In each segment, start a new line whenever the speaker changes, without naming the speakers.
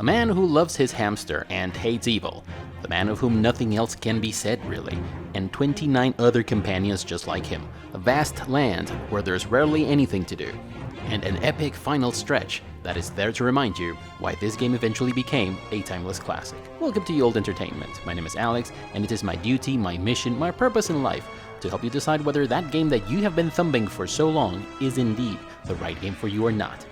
A man who loves his hamster and hates evil, the man of whom nothing else can be said really, and 29 other companions just like him, a vast land where there's rarely anything to do, and an epic final stretch that is there to remind you why this game eventually became a timeless classic. Welcome to Ye Olde Entertainment. My name is Alex, and it is my duty, my mission, my purpose in life to help you decide whether that game that you have been thumping for so long is indeed the right game for you or not.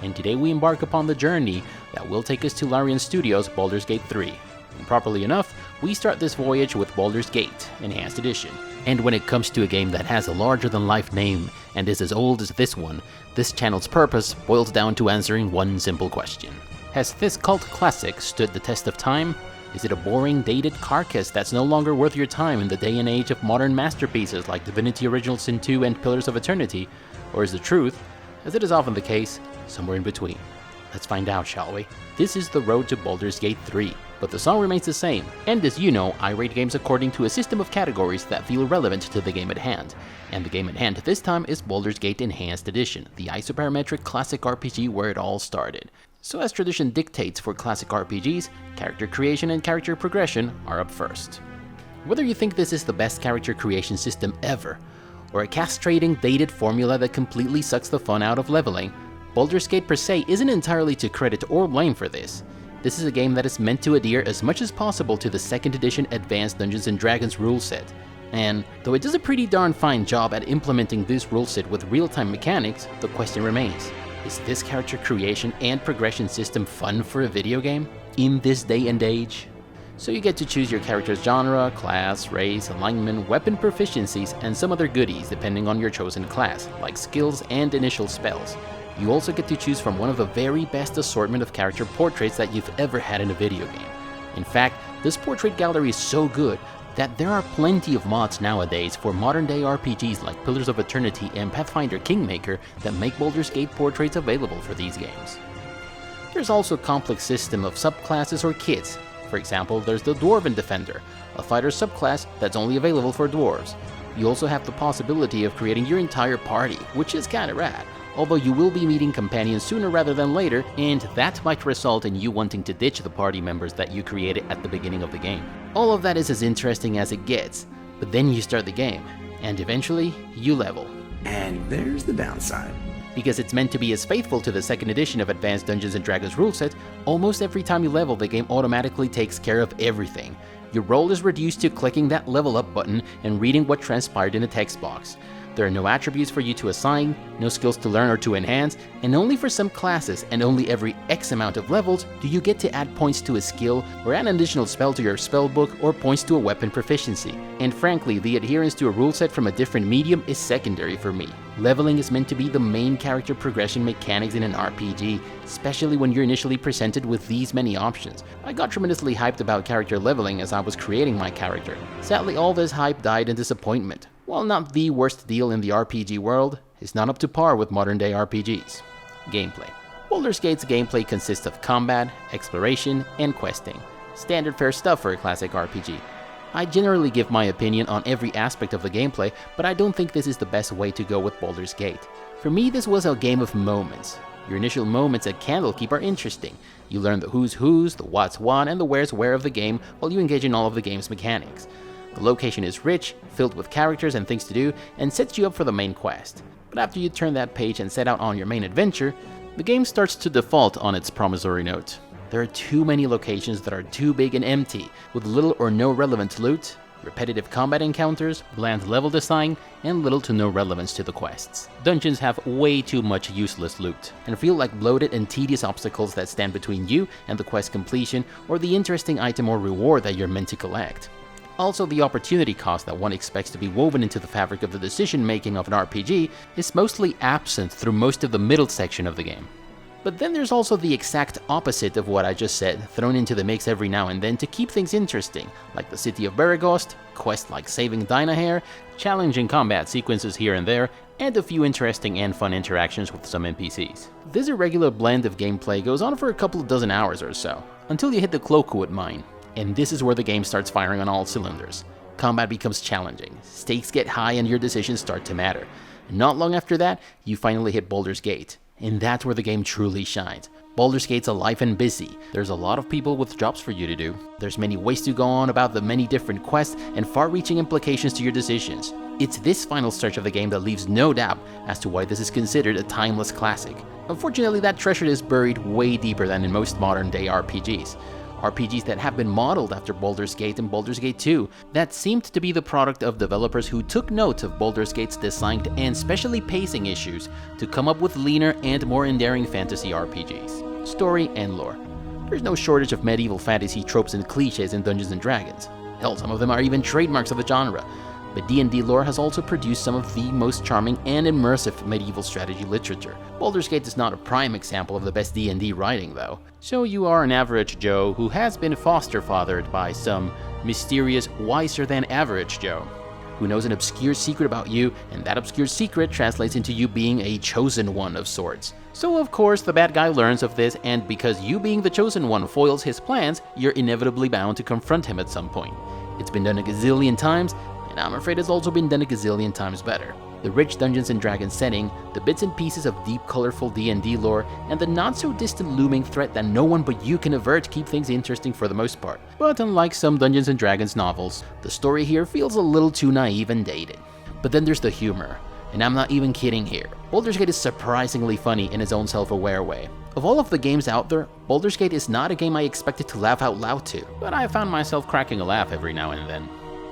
And today we embark upon the journey that will take us to Larian Studios' Baldur's Gate 3. And properly enough, we start this voyage with Baldur's Gate Enhanced Edition. And when it comes to a game that has a larger-than-life name and is as old as this one, this channel's purpose boils down to answering one simple question. Has this cult classic stood the test of time? Is it a boring, dated carcass that's no longer worth your time in the day and age of modern masterpieces like Divinity Original Sin 2 and Pillars of Eternity? Or is the truth, as it is often the case, somewhere in between? Let's find out, shall we? This is the road to Baldur's Gate 3, but the song remains the same, and as you know, I rate games according to a system of categories that feel relevant to the game at hand. And the game at hand this time is Baldur's Gate Enhanced Edition, the isoparametric classic RPG where it all started. So as tradition dictates for classic RPGs, character creation and character progression are up first. Whether you think this is the best character creation system ever, or a castrating, dated formula that completely sucks the fun out of leveling, Baldur's Gate per se isn't entirely to credit or blame for this. This is a game that is meant to adhere as much as possible to the 2nd edition Advanced Dungeons & Dragons rule set. And though it does a pretty darn fine job at implementing this rule set with real-time mechanics, the question remains, is this character creation and progression system fun for a video game in this day and age? So you get to choose your character's genre, class, race, alignment, weapon proficiencies, and some other goodies depending on your chosen class, like skills and initial spells. You also get to choose from one of the very best assortment of character portraits that you've ever had in a video game. In fact, this portrait gallery is so good that there are plenty of mods nowadays for modern-day RPGs like Pillars of Eternity and Pathfinder Kingmaker that make Baldur's Gate portraits available for these games. There's also a complex system of subclasses or kits. For example, there's the Dwarven Defender, a fighter subclass that's only available for dwarves. You also have the possibility of creating your entire party, which is kinda rad, although you will be meeting companions sooner rather than later, and that might result in you wanting to ditch the party members that you created at the beginning of the game. All of that is as interesting as it gets, but then you start the game, and eventually, you level.
And there's the downside.
Because it's meant to be as faithful to the 2nd edition of Advanced Dungeons & Dragons rule set, almost every time you level, the game automatically takes care of everything. Your role is reduced to clicking that level up button and reading what transpired in a text box. There are no attributes for you to assign, no skills to learn or to enhance, and only for some classes and only every X amount of levels do you get to add points to a skill or add an additional spell to your spellbook or points to a weapon proficiency. And frankly, the adherence to a rule set from a different medium is secondary for me. Leveling is meant to be the main character progression mechanics in an RPG, especially when you're initially presented with these many options. I got tremendously hyped about character leveling as I was creating my character. Sadly, all this hype died in disappointment. While not the worst deal in the RPG world, it's not up to par with modern-day RPGs. Gameplay. Baldur's Gate's gameplay consists of combat, exploration, and questing. Standard fare stuff for a classic RPG. I generally give my opinion on every aspect of the gameplay, but I don't think this is the best way to go with Baldur's Gate. For me, this was a game of moments. Your initial moments at Candlekeep are interesting. You learn the who's who's, the what's what, and the where's where of the game while you engage in all of the game's mechanics. The location is rich, filled with characters and things to do, and sets you up for the main quest. But after you turn that page and set out on your main adventure, the game starts to default on its promissory note. There are too many locations that are too big and empty, with little or no relevant loot, repetitive combat encounters, bland level design, and little to no relevance to the quests. Dungeons have way too much useless loot, and feel like bloated and tedious obstacles that stand between you and the quest completion or the interesting item or reward that you're meant to collect. Also, the opportunity cost that one expects to be woven into the fabric of the decision-making of an RPG is mostly absent through most of the middle section of the game. But then there's also the exact opposite of what I just said, thrown into the mix every now and then to keep things interesting, like the City of Beregost, quests like saving Dynahair, challenging combat sequences here and there, and a few interesting and fun interactions with some NPCs. This irregular blend of gameplay goes on for a couple of dozen hours or so, until you hit the Cloakwood mine. And this is where the game starts firing on all cylinders. Combat becomes challenging, stakes get high and your decisions start to matter. Not long after that, you finally hit Baldur's Gate, and that's where the game truly shines. Baldur's Gate's alive and busy. There's a lot of people with jobs for you to do. There's many ways to go on about the many different quests and far-reaching implications to your decisions. It's this final stretch of the game that leaves no doubt as to why this is considered a timeless classic. Unfortunately, that treasure is buried way deeper than in most modern-day RPGs. RPGs that have been modeled after Baldur's Gate and Baldur's Gate 2 that seemed to be the product of developers who took note of Baldur's Gate's design and specially pacing issues to come up with leaner and more endearing fantasy RPGs. Story and lore. There's no shortage of medieval fantasy tropes and cliches in Dungeons & Dragons. Hell, some of them are even trademarks of the genre. But D&D lore has also produced some of the most charming and immersive medieval strategy literature. Baldur's Gate is not a prime example of the best D&D writing though. So you are an average Joe who has been foster-fathered by some mysterious, wiser-than-average Joe, who knows an obscure secret about you, and that obscure secret translates into you being a chosen one of sorts. So of course the bad guy learns of this, and because you being the chosen one foils his plans, you're inevitably bound to confront him at some point. It's been done a gazillion times, and I'm afraid it's also been done a gazillion times better. The rich Dungeons & Dragons setting, the bits and pieces of deep, colorful D&D lore, and the not-so-distant looming threat that no one but you can avert keep things interesting for the most part. But unlike some Dungeons & Dragons novels, the story here feels a little too naive and dated. But then there's the humor, and I'm not even kidding here. Baldur's Gate is surprisingly funny in its own self-aware way. Of all of the games out there, Baldur's Gate is not a game I expected to laugh out loud to, but I found myself cracking a laugh every now and then.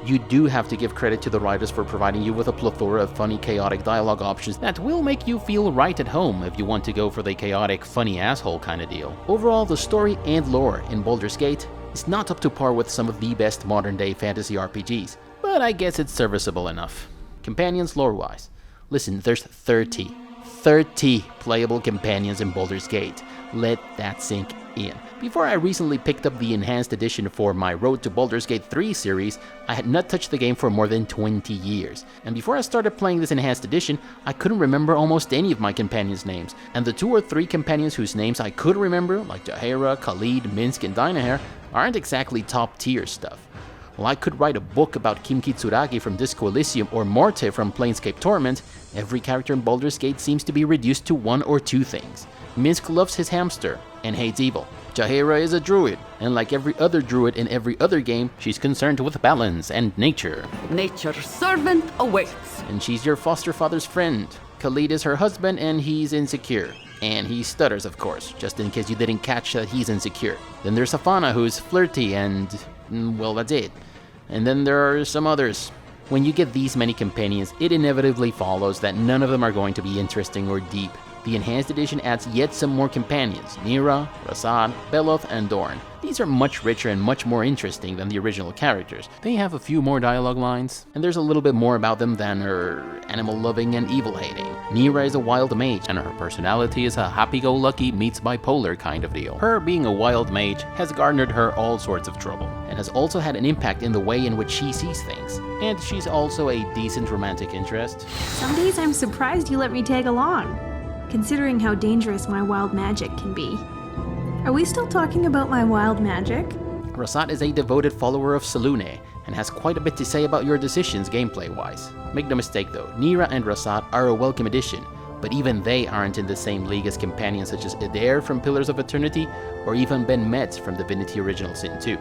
You do have to give credit to the writers for providing you with a plethora of funny, chaotic dialogue options that will make you feel right at home if you want to go for the chaotic, funny asshole kind of deal. Overall, the story and lore in Baldur's Gate is not up to par with some of the best modern-day fantasy RPGs, but I guess it's serviceable enough. Companions lore-wise. Listen, there's 30 playable companions in Baldur's Gate. Let that sink in. Before I recently picked up the enhanced edition for my Road to Baldur's Gate 3 series, I had not touched the game for more than 20 years. And before I started playing this enhanced edition, I couldn't remember almost any of my companions' names. And the 2 or 3 companions whose names I could remember, like Jaheira, Khalid, Minsk, and Dynaheir, aren't exactly top tier stuff. While I could write a book about Kim Kitsuragi from Disco Elysium or Morte from Planescape Torment, every character in Baldur's Gate seems to be reduced to 1 or 2 things. Minsk loves his hamster and hates evil. Jaheira is a druid, and like every other druid in every other game, she's concerned with balance and nature.
Nature's servant awaits.
And she's your foster father's friend. Khalid is her husband, and he's insecure. And he stutters, of course, just in case you didn't catch that he's insecure. Then there's Afana, who's flirty, and well, that's it. And then there are some others. When you get these many companions, it inevitably follows that none of them are going to be interesting or deep. The Enhanced Edition adds yet some more companions, Nira, Rasad, Beloth, and Dorn. These are much richer and much more interesting than the original characters. They have a few more dialogue lines, and there's a little bit more about them than her animal-loving and evil-hating. Nira is a wild mage, and her personality is a happy-go-lucky meets bipolar kind of deal. Her being a wild mage has garnered her all sorts of trouble, and has also had an impact in the way in which she sees things. And she's also a decent romantic interest.
Some days I'm surprised you let me tag along, considering how dangerous my wild magic can be. Are we still talking about my wild magic?
Rasad is a devoted follower of Selûne, and has quite a bit to say about your decisions gameplay-wise. Make no mistake though, Nira and Rasad are a welcome addition, but even they aren't in the same league as companions such as Adair from Pillars of Eternity, or even Ben Metz from Divinity Original Sin 2.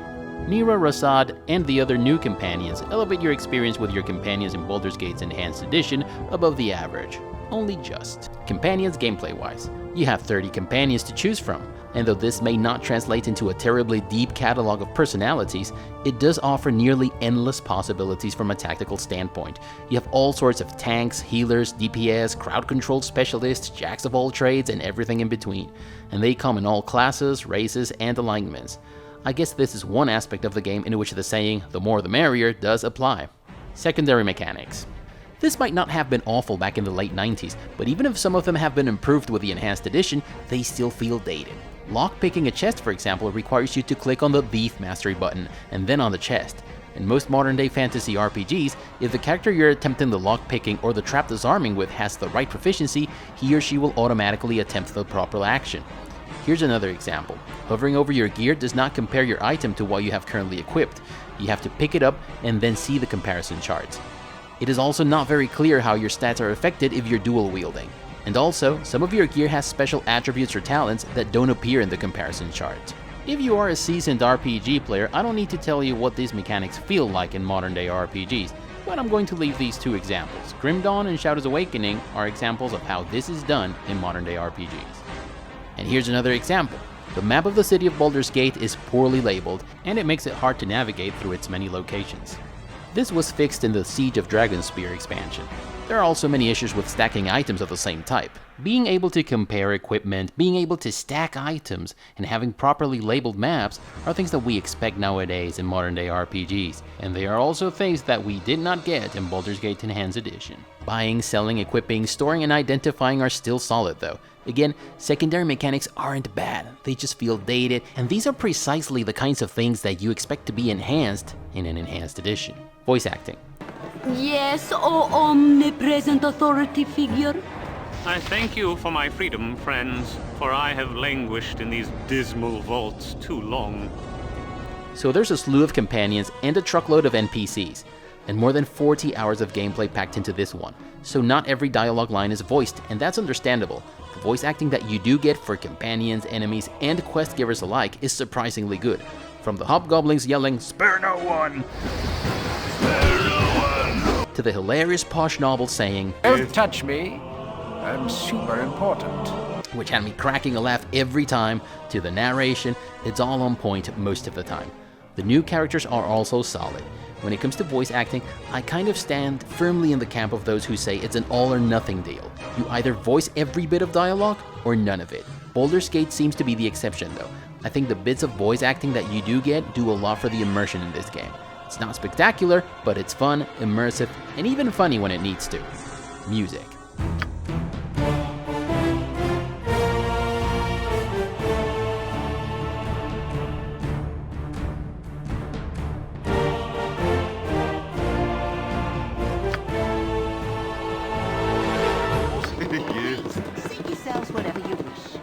Nira, Rasad, and the other new companions elevate your experience with your companions in Baldur's Gate's Enhanced Edition above the average. Only just. Companions gameplay-wise. You have 30 companions to choose from, and though this may not translate into a terribly deep catalog of personalities, it does offer nearly endless possibilities from a tactical standpoint. You have all sorts of tanks, healers, DPS, crowd-control specialists, jacks of all trades, and everything in between, and they come in all classes, races, and alignments. I guess this is one aspect of the game in which the saying, the more the merrier, does apply. Secondary mechanics. This might not have been awful back in the late 90s, but even if some of them have been improved with the Enhanced Edition, they still feel dated. Lockpicking a chest, for example, requires you to click on the Thief Mastery button, and then on the chest. In most modern-day fantasy RPGs, if the character you're attempting the lockpicking or the trap disarming with has the right proficiency, he or she will automatically attempt the proper action. Here's another example. Hovering over your gear does not compare your item to what you have currently equipped. You have to pick it up and then see the comparison charts. It is also not very clear how your stats are affected if you're dual wielding. And also, some of your gear has special attributes or talents that don't appear in the comparison chart. If you are a seasoned RPG player, I don't need to tell you what these mechanics feel like in modern day RPGs, but I'm going to leave these two examples. Grim Dawn and Shadows Awakening are examples of how this is done in modern day RPGs. And here's another example. The map of the city of Baldur's Gate is poorly labeled, and it makes it hard to navigate through its many locations. This was fixed in the Siege of Dragonspear expansion. There are also many issues with stacking items of the same type. Being able to compare equipment, being able to stack items, and having properly labeled maps are things that we expect nowadays in modern day RPGs, and they are also things that we did not get in Baldur's Gate Enhanced Edition. Buying, selling, equipping, storing, and identifying are still solid though. Again, secondary mechanics aren't bad, they just feel dated, and these are precisely the kinds of things that you expect to be enhanced in an Enhanced Edition. Voice acting.
Yes, O omnipresent authority figure.
I thank you for my freedom, friends, for I have languished in these dismal vaults too long.
So there's a slew of companions and a truckload of NPCs, and more than 40 hours of gameplay packed into this one, so not every dialogue line is voiced, and that's understandable. The voice acting that you do get for companions, enemies, and quest givers alike is surprisingly good. From the hobgoblins yelling, "Spare no one!" to the hilarious posh novel saying,
"Don't touch me, I'm super important,"
which had me cracking a laugh every time, to the narration, it's all on point most of the time. The new characters are also solid. When it comes to voice acting, I kind of stand firmly in the camp of those who say it's an all or nothing deal. You either voice every bit of dialogue or none of it. Baldur's Gate seems to be the exception though. I think the bits of voice acting that you do get do a lot for the immersion in this game. It's not spectacular, but it's fun, immersive, and even funny when it needs to. Music.
Seat yourselves whatever you wish.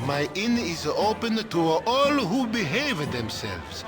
My inn is open to all who behave themselves.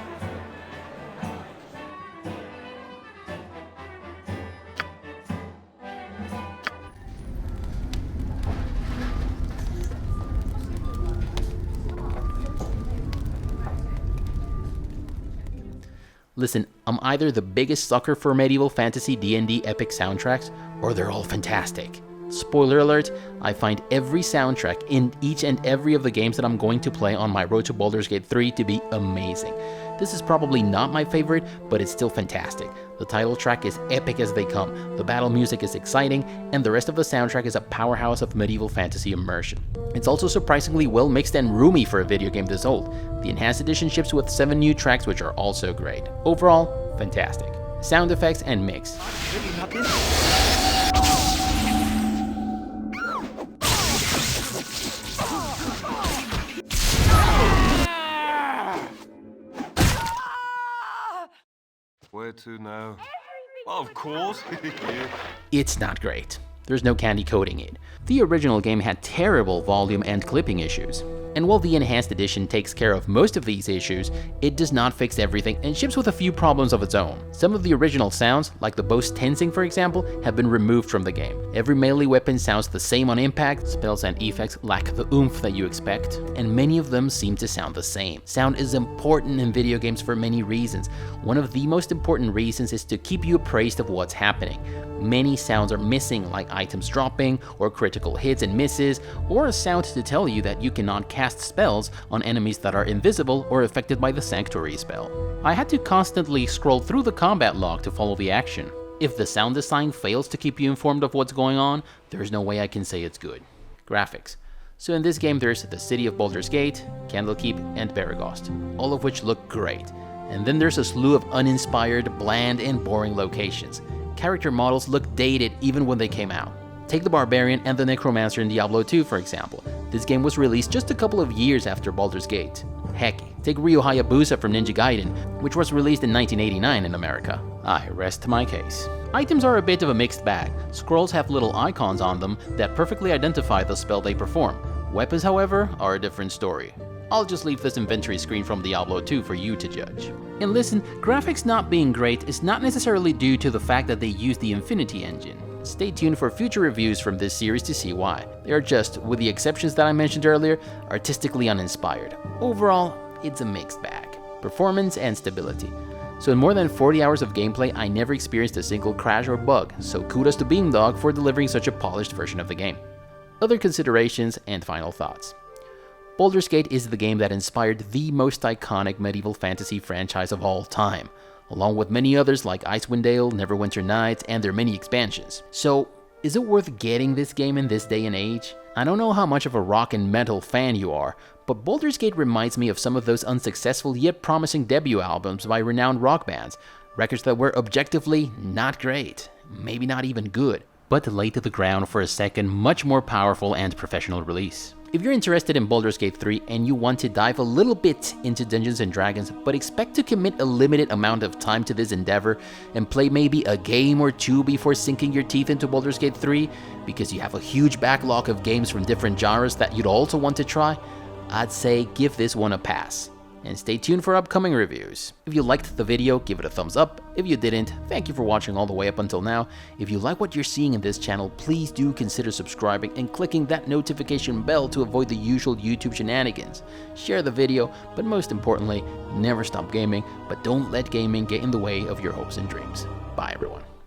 Listen, I'm either the biggest sucker for medieval fantasy D&D epic soundtracks, or they're all fantastic. Spoiler alert, I find every soundtrack in each and every of the games that I'm going to play on my road to Baldur's Gate 3 to be amazing. This is probably not my favorite, but it's still fantastic. The title track is epic as they come, the battle music is exciting, and the rest of the soundtrack is a powerhouse of medieval fantasy immersion. It's also surprisingly well mixed and roomy for a video game this old. The Enhanced Edition ships with 7 new tracks which are also great. Overall, fantastic. Sound effects and mix.
Where to now? Well, of course.
It's not great. There's no candy coating it. The original game had terrible volume and clipping issues. And while the Enhanced Edition takes care of most of these issues, it does not fix everything and ships with a few problems of its own. Some of the original sounds, like the bow's tensing for example, have been removed from the game. Every melee weapon sounds the same on impact, spells and effects lack the oomph that you expect, and many of them seem to sound the same. Sound is important in video games for many reasons. One of the most important reasons is to keep you appraised of what's happening. Many sounds are missing, like items dropping, or critical hits and misses, or a sound to tell you that you cannot cast spells on enemies that are invisible or affected by the Sanctuary spell. I had to constantly scroll through the combat log to follow the action. If the sound design fails to keep you informed of what's going on, there's no way I can say it's good. Graphics. So in this game there's the city of Baldur's Gate, Candlekeep, and Beregost, all of which look great. And then there's a slew of uninspired, bland, and boring locations. Character models look dated even when they came out. Take the Barbarian and the Necromancer in Diablo 2 for example. This game was released just a couple of years after Baldur's Gate. Heck, take Ryo Hayabusa from Ninja Gaiden, which was released in 1989 in America. I rest my case. Items are a bit of a mixed bag. Scrolls have little icons on them that perfectly identify the spell they perform. Weapons, however, are a different story. I'll just leave this inventory screen from Diablo 2 for you to judge. And listen, graphics not being great is not necessarily due to the fact that they use the Infinity engine. Stay tuned for future reviews from this series to see why. They are just, with the exceptions that I mentioned earlier, artistically uninspired. Overall, it's a mixed bag. Performance and stability. So in more than 40 hours of gameplay, I never experienced a single crash or bug, so kudos to Beamdog for delivering such a polished version of the game. Other considerations and final thoughts. Baldur's Gate is the game that inspired the most iconic medieval fantasy franchise of all time, along with many others like Icewind Dale, Neverwinter Nights, and their many expansions. So, is it worth getting this game in this day and age? I don't know how much of a rock and metal fan you are, but Baldur's Gate reminds me of some of those unsuccessful yet promising debut albums by renowned rock bands, records that were objectively not great, maybe not even good, but laid to the ground for a second, much more powerful and professional release. If you're interested in Baldur's Gate 3 and you want to dive a little bit into Dungeons & Dragons, but expect to commit a limited amount of time to this endeavor and play maybe a game or two before sinking your teeth into Baldur's Gate 3 because you have a huge backlog of games from different genres that you'd also want to try, I'd say give this one a pass. And stay tuned for upcoming reviews. If you liked the video, give it a thumbs up. If you didn't, thank you for watching all the way up until now. If you like what you're seeing in this channel, please do consider subscribing and clicking that notification bell to avoid the usual YouTube shenanigans. Share the video, but most importantly, never stop gaming, but don't let gaming get in the way of your hopes and dreams. Bye everyone.